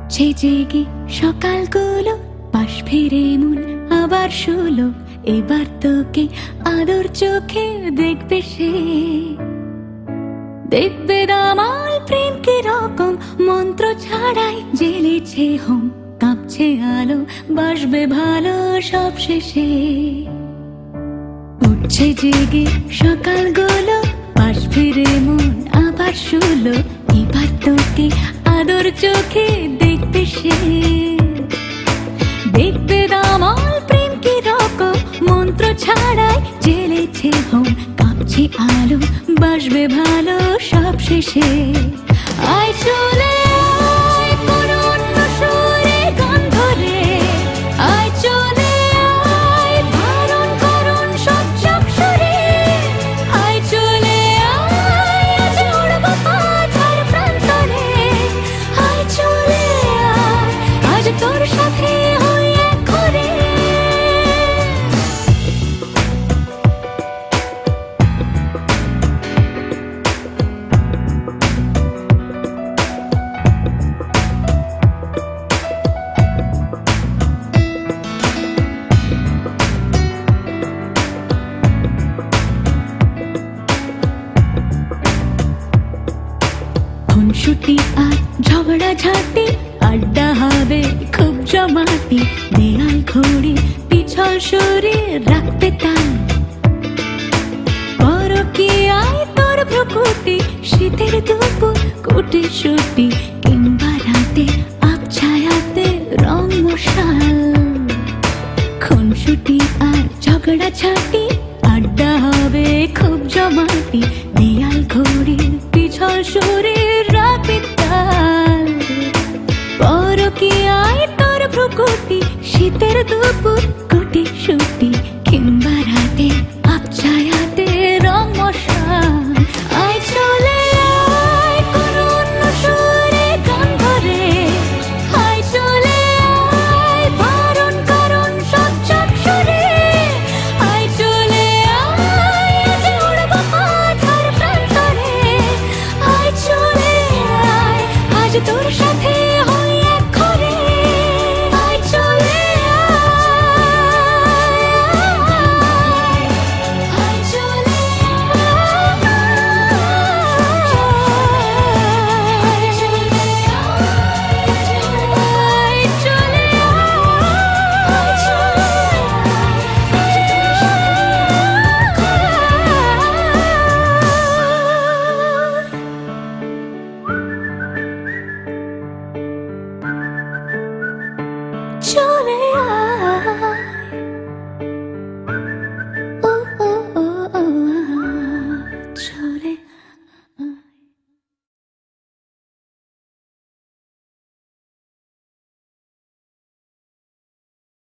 উঠছে জেগে সকালগুলো, পাশ ফিরে মন আবার শুলো। এবার তোকে আদর চোখে দেখবে সে, দেখবে দামাল প্রেম কি রকম, মন্ত্র ছাড়াই জ্বেলেছে হোম। কাঁপছে আলো, বাসবে ভালো সব শেষে। উঠছে জেগে সকালগুলো, পাশ ফিরে মন আবার শুলো। এবার তোকে আদর চোখে দেখবে সে, দেখবে দামাল প্রেম কি রকম, মন্ত্র ছাড়াই জ্বেলেছে হোম। কাঁপছে আলো, বাসবে ভালো সব শেষে। আয় চলে আয় কোনো অন্য সুরে গান ধরে, আয় চলে আয় বারণ করুন সব চক্ষুরে। আয় চলে আয় আজ উড়বো পাথার প্রান্তরে। আয় চলে আয় আজ তোর সাথে হই এক করে। খুনসুটি আর ঝগড়া ঝাঁটি, আড্ডা হবে খুব জমাটি। দেয়াল ঘড়ি পিছল সরে রাখতে তাল, পরকীয়ায় তোর ভ্রুকুটি। শীতের দুপুর কুটি শুটি, কিংবা রাতে আবছায়াতে রং মশাল। খুনসুটি আর ঝগড়া ঝাঁটি, আড্ডা হবে খুব জমাটি। দেয়াল ঘড়ি পিছল সরে রাখতে তাল, পরকীয়ায় তোর ভ্রুকুটি। শীতের দুপুর